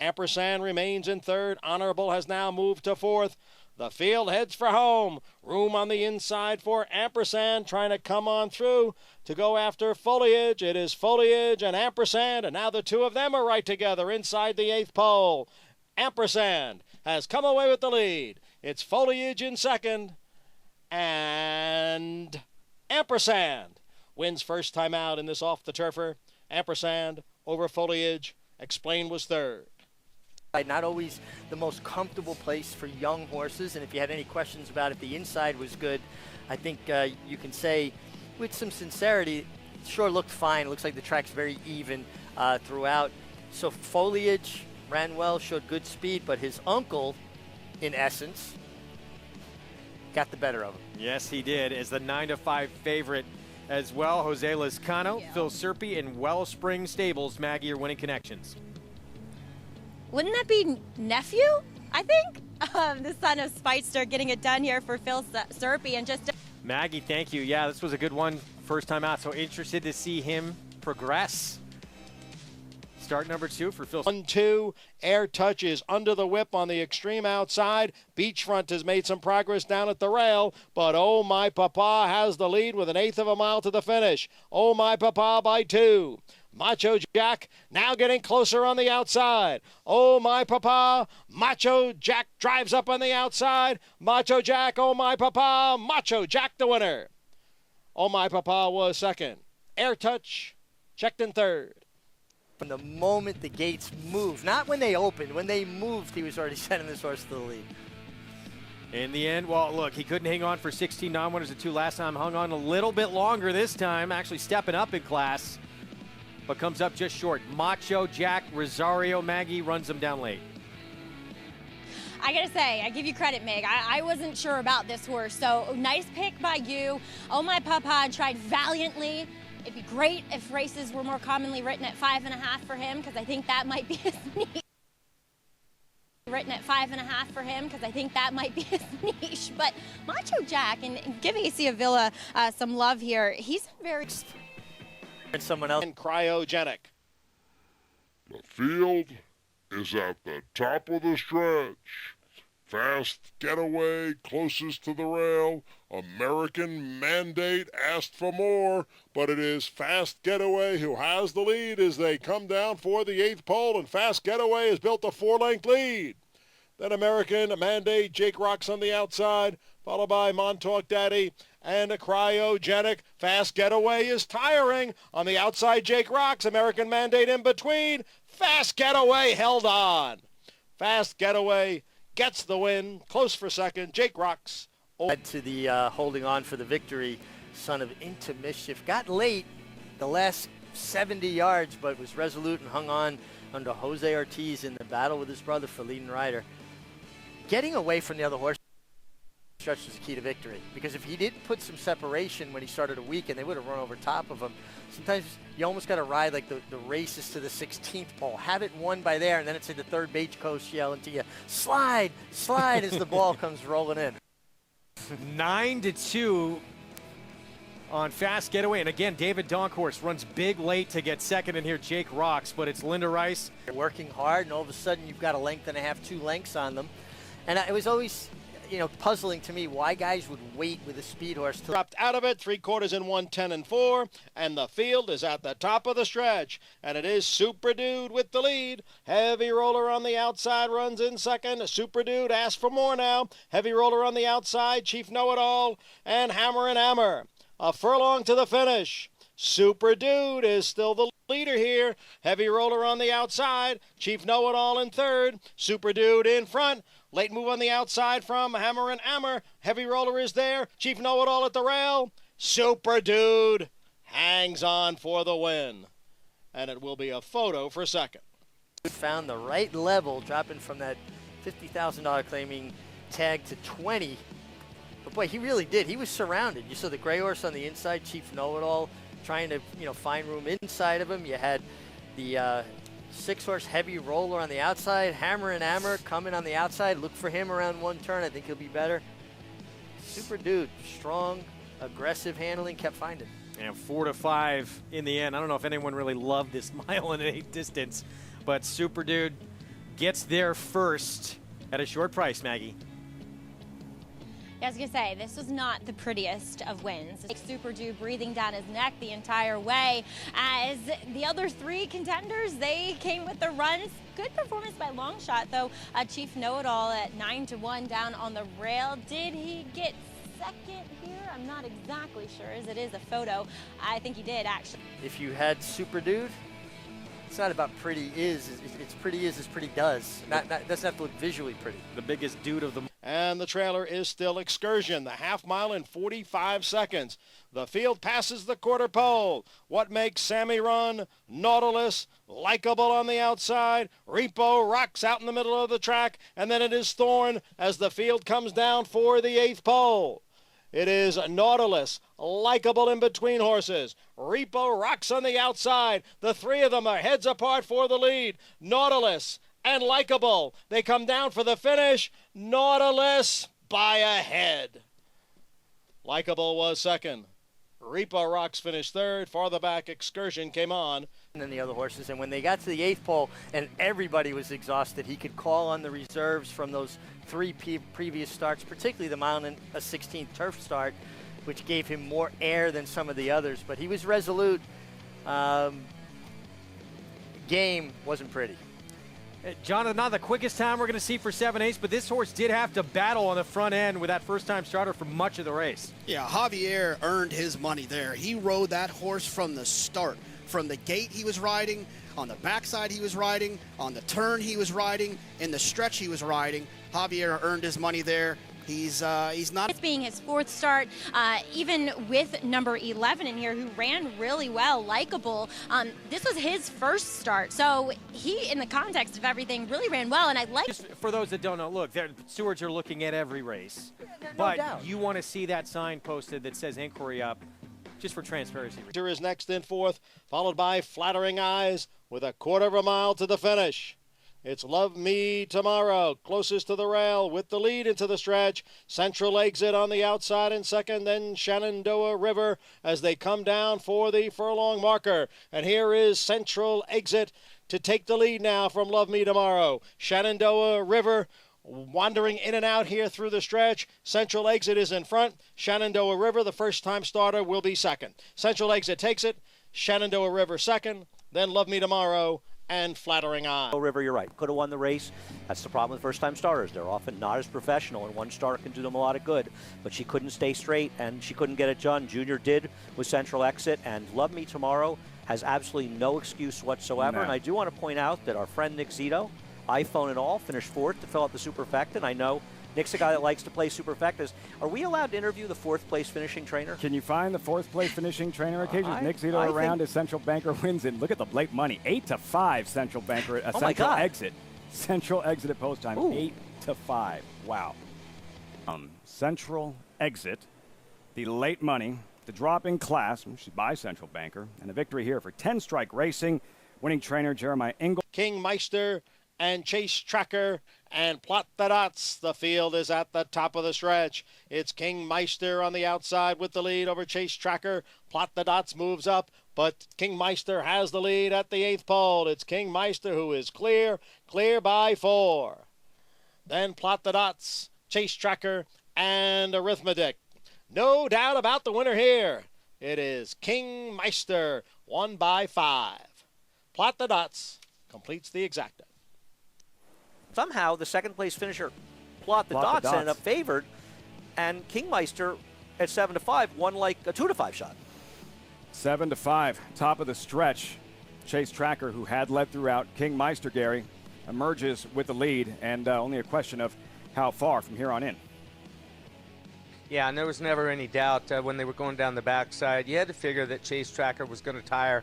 Ampersand remains in third. Honorable has now moved to fourth. The field heads for home. Room on the inside for Ampersand, trying to come on through to go after Foliage. It is Foliage and Ampersand, and now the two of them are right together inside the 8th pole. Ampersand has come away with the lead. It's Foliage in second, and Ampersand wins first time out in this off-the-turfer. Ampersand over Foliage. Explain was third. Not always the most comfortable place for young horses, and if you had any questions about if the inside was good, I think you can say with some sincerity, it sure looked fine. It looks like the track's very even throughout. So Foliage ran well, showed good speed, but his uncle, in essence, got the better of him. Yes, he did, as the 9-5 favorite as well. Jose Lezcano, Phil Serpi, and Wellspring Stables, Maggie, are winning connections. Wouldn't that be nephew, I think? The son of Speitster getting it done here for Phil Serpi. And just Maggie, thank you. Yeah, this was a good one first time out. So interested to see him progress. Start number 2 for Phil. 1-2. Air Touch is under the whip on the extreme outside. Beachfront has made some progress down at the rail, but Oh My Papa has the lead with 1/8 of a mile to the finish. Oh My Papa by 2. Macho Jack now getting closer on the outside. Oh My Papa. Macho Jack drives up on the outside. Macho Jack, Oh My Papa. Macho Jack the winner. Oh My Papa was second. Air Touch checked in third. From the moment the gates moved, not when they opened, when they moved, he was already sending this horse to the lead. In the end, well, look, he couldn't hang on for 16 non-winners at 2 last time. Hung on a little bit longer this time, actually stepping up in class, but comes up just short. Macho Jack Rosario Maggie runs him down late. I gotta say, I give you credit, Meg. I wasn't sure about this horse, so nice pick by you. Oh My Papa tried valiantly. It'd be great if races were more commonly written at 5.5 for him, because I think that might be his niche. Written at 5.5 for him, because I think that might be his niche. But Macho Jack, and giving AC Avila some love here, he's very. And someone else. And Cryogenic. The field is at the top of the stretch. Fast Getaway closest to the rail. American Mandate asked for more, but it is Fast Getaway who has the lead as they come down for the 8th pole, and Fast Getaway has built a 4-length lead. Then American Mandate, Jake Rocks on the outside, followed by Montauk Daddy and a Cryogenic. Fast Getaway is tiring. On the outside, Jake Rocks, American Mandate in between. Fast Getaway held on. Fast Getaway gets the win. Close for second. Jake Rocks. Led to the holding on for the victory. Son of Into Mischief got late the last 70 yards, but was resolute and hung on under Jose Ortiz in the battle with his brother for leading rider. Getting away from the other horse stretch was the key to victory, because if he didn't put some separation when he started a weekend, they would have run over top of him. Sometimes you almost got to ride like the races to the 16th pole. Have it won by there, and then it's in the third coast yelling to you, slide, slide, as the ball comes rolling in. 9-2 on Fast Getaway. And again, David Donkhorst runs big late to get second, and here Jake Rocks, but it's Linda Rice. They're working hard, and all of a sudden you've got 1.5 lengths, 2 lengths on them. And it was always, puzzling to me why guys would wait with a speed horse. Dropped out of it, 3/4 in 1:10 and 4, and the field is at the top of the stretch, and it is Super Dude with the lead. Heavy Roller on the outside runs in second. Super Dude asks for more now. Heavy Roller on the outside, Chief Know-It-All, and Hammer and Hammer. A furlong to the finish. Super Dude is still the leader here. Heavy Roller on the outside, Chief Know-It-All in third. Super Dude in front. Late move on the outside from Hammer and Hammer. Heavy Roller is there. Chief Know-It-All at the rail. Super Dude hangs on for the win. And it will be a photo for second. Found the right level, dropping from that $50,000 claiming tag to 20. But boy, he really did. He was surrounded. You saw the gray horse on the inside, Chief Know-It-All, trying to find room inside of him. You had the 6-horse Heavy Roller on the outside. Hammer and Hammer coming on the outside. Look for him around one turn. I think he'll be better. Super Dude, strong, aggressive handling, kept finding. And 4-5 in the end. I don't know if anyone really loved this 1.8 mile distance, but Super Dude gets there first at a short price, Maggie. Yeah, I was going to say, this was not the prettiest of wins. Super Dew breathing down his neck the entire way. As the other three contenders, they came with the runs. Good performance by Longshot, though. Chief Know-It-All at 9-1 down on the rail. Did he get second here? I'm not exactly sure, as it is a photo. I think he did, actually. If you had Super Dude, it's not about pretty is. It's pretty is as pretty does. Doesn't have to look visually pretty. The biggest dude of them. And the trailer is still Excursion, the half mile in 45 seconds. The field passes the quarter pole. What makes Sammy run? Nautilus, Likeable on the outside. Repo rocks out in the middle of the track. And then it is Thorn as the field comes down for the 8th pole. It is Nautilus, Likeable in between horses. Repo rocks on the outside. The three of them are heads apart for the lead. Nautilus and Likeable, they come down for the finish. Nautilus by a head. Likeable was second. Repo Rocks finished third. Farther back, Excursion came on. And then the other horses. And when they got to the 8th pole and everybody was exhausted, he could call on the reserves from those three previous starts, particularly the mile and a 16th turf start, which gave him more air than some of the others. But he was resolute. Game wasn't pretty. Jonathan, not the quickest time we're going to see for 7/8, but this horse did have to battle on the front end with that first-time starter for much of the race. Yeah, Javier earned his money there. He rode that horse from the start. From the gate he was riding, on the backside he was riding, on the turn he was riding, in the stretch he was riding. Javier earned his money there. He's not. It's being his 4th start, even with number 11 in here, who ran really well, Likeable. This was his first start, so he, in the context of everything, really ran well. And I like. Just for those that don't know, look, stewards are looking at every race, No doubt. you want to see that sign posted that says inquiry up, just for transparency. Victor is next in 4th, followed by Flattering Eyes with a quarter of a mile to the finish. It's Love Me Tomorrow, closest to the rail with the lead into the stretch. Central Exit on the outside in second, then Shenandoah River as they come down for the furlong marker. And here is Central Exit to take the lead now from Love Me Tomorrow. Shenandoah River wandering in and out here through the stretch. Central Exit is in front. Shenandoah River, the first-time starter, will be second. Central Exit takes it. Shenandoah River second, then Love Me Tomorrow and Flattering Eye. River, you're right. Could have won the race. That's the problem with first-time starters. They're often not as professional, and one star can do them a lot of good. But she couldn't stay straight, and she couldn't get it done. Junior did with Central Exit, and Love Me Tomorrow has absolutely no excuse whatsoever. No. And I do want to point out that our friend Nick Zito, iPhone and all, finished 4th to fill out the Superfecta. I know Nick's a guy that likes to play Superfectas. Are we allowed to interview the 4th-place finishing trainer? Can you find the 4th-place finishing trainer occasionally? Nick Zito around as Central Banker wins in. Look at the late money. 8-5 Central Banker. Oh Central Exit. Central Exit at post time. Ooh. 8-5. Wow. Central Exit. The late money. The drop in class, which is by Central Banker. And the victory here for 10 Strike Racing. Winning trainer Jeremiah Engel. King Meister and Chase Tracker and Plot the Dots. The field is at the top of the stretch. It's King Meister on the outside with the lead over Chase Tracker. Plot the Dots moves up, but King Meister has the lead at the 8th pole. It's King Meister who is clear by 4. Then Plot the Dots, Chase Tracker, and Arithmetic. No doubt about the winner here. It is King Meister, won by 5. Plot the Dots completes the exacta. Somehow, the second-place finisher, Plot the Dots, ended up favored, and Kingmeister at 7-5 won like a 2-5 shot. 7-5, top of the stretch. Chase Tracker, who had led throughout. King Meister, Gary, emerges with the lead, and only a question of how far from here on in. Yeah, and there was never any doubt when they were going down the backside. You had to figure that Chase Tracker was going to tire,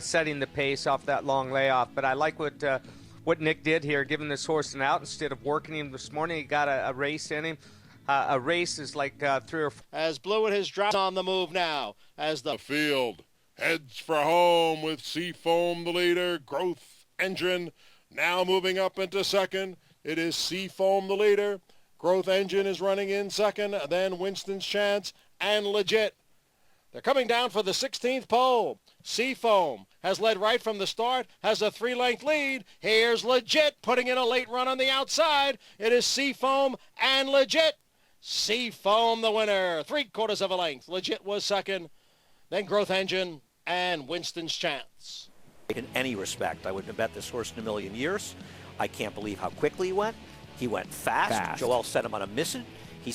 setting the pace off that long layoff. But I like what Nick did here, giving this horse an out instead of working him this morning. He got a race in him. A race is like 3 or 4. As Blewett has dropped on the move now, as the field heads for home with Seafoam the leader. Growth Engine now moving up into second. It is Seafoam the leader. Growth Engine is running in second. Then Winston's Chance and Legit. They're coming down for the 16th pole. Seafoam has led right from the start, has a 3-length lead. Here's Legit putting in a late run on the outside. It is Seafoam and Legit. Seafoam the winner, 3/4 of a length. Legit was second, then Growth Engine and Winston's Chance. In any respect, I wouldn't have bet this horse in a million years. I can't believe how quickly he went. He went fast. Joel sent him on a mission. He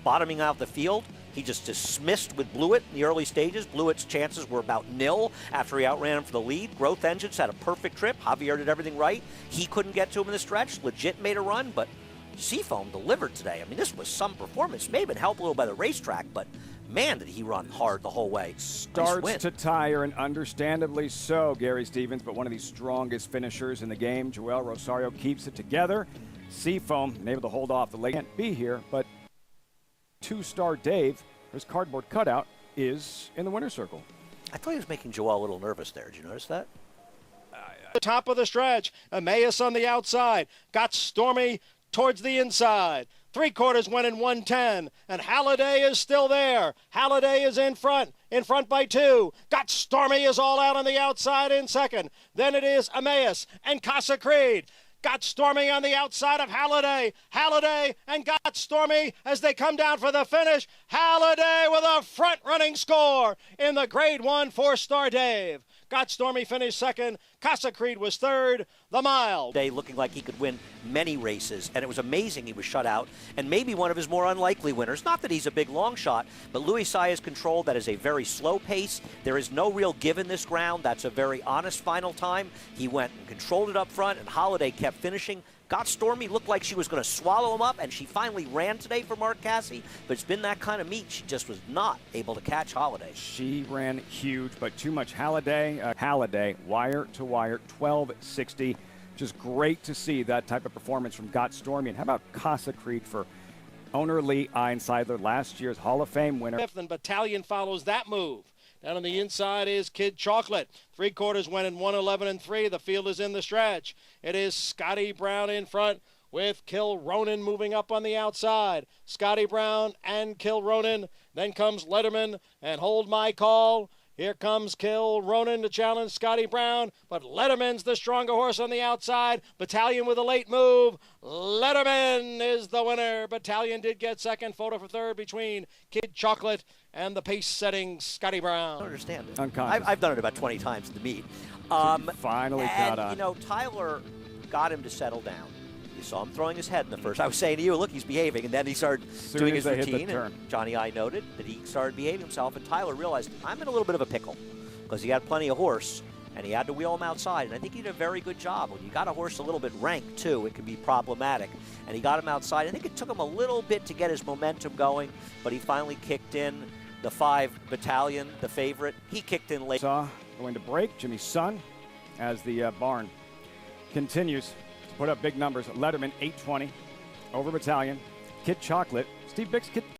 bottoming out the field. He just dismissed with Blewett in the early stages. Blewett's chances were about nil after he outran him for the lead. Growth Engines had a perfect trip. Javier did everything right. He couldn't get to him in the stretch. Legit made a run, but Seafoam delivered today. I mean, this was some performance. May have been helped a little by the racetrack, but man, did he run hard the whole way. Starts to tire, and understandably so, Gary Stevens, but one of the strongest finishers in the game. Joel Rosario keeps it together. Seafoam able to hold off the late. Can't be here, but 2-star Dave, his cardboard cutout, is in the winner's circle. I thought he was making Joel a little nervous there. Did you notice that? The top of the stretch, Emmaus on the outside, got Stormy towards the inside. 3/4 went in 110, and Halliday is still there. Halliday is in front by 2. Got Stormy is all out on the outside in second. Then it is Emmaus and Casa Creed. Got Stormy on the outside of Halliday. Halliday and got Stormy as they come down for the finish. Halliday with a front-running score in the Grade 1 4-star Dave. Got Stormy finished second. Casa Creed was third. The mile. Day looking like he could win many races, and it was amazing he was shut out, and maybe one of his more unlikely winners. Not that he's a big long shot, but Louis Saez controlled. That is a very slow pace. There is no real give in this ground. That's a very honest final time. He went and controlled it up front, and Holiday kept finishing. Got Stormy, looked like she was going to swallow him up, and she finally ran today for Mark Casse, but it's been that kind of meet. She just was not able to catch Holiday. She ran huge, but too much Halliday. Halliday, wire to wire, 1260. Just great to see that type of performance from Got Stormy. And how about Casa Creed for owner Lee Einseidler, last year's Hall of Fame winner. Fifth and Battalion follows that move. Down on the inside is Kid Chocolate. 3/4 went in 111 and 3. The field is in the stretch. It is Scotty Brown in front with Kill Ronan moving up on the outside. Scotty Brown and Kill Ronan. Then comes Letterman and Hold My Call. Here comes Kill Ronan to challenge Scotty Brown, but Letterman's the stronger horse on the outside. Battalion with a late move. Letterman is the winner. Battalion did get second. Photo for third between Kid Chocolate and the pace-setting Scotty Brown. I don't understand it. Unconscious. I've done it about 20 times in the meet. Finally got on. You know, Tyler got him to settle down. You saw him throwing his head in the first. I was saying to you, look, he's behaving, and then he started doing his routine. And Johnny I noted that he started behaving himself, and Tyler realized, I'm in a little bit of a pickle because he had plenty of horse, and he had to wheel him outside. And I think he did a very good job. When you got a horse a little bit ranked, too, it can be problematic. And he got him outside. I think it took him a little bit to get his momentum going, but he finally kicked in. The 5 Battalion, the favorite, he kicked in late. Saw going to break. Jimmy's son, as the barn continues to put up big numbers. Letterman 820 over Battalion. Kid Chocolate. Steve Bix.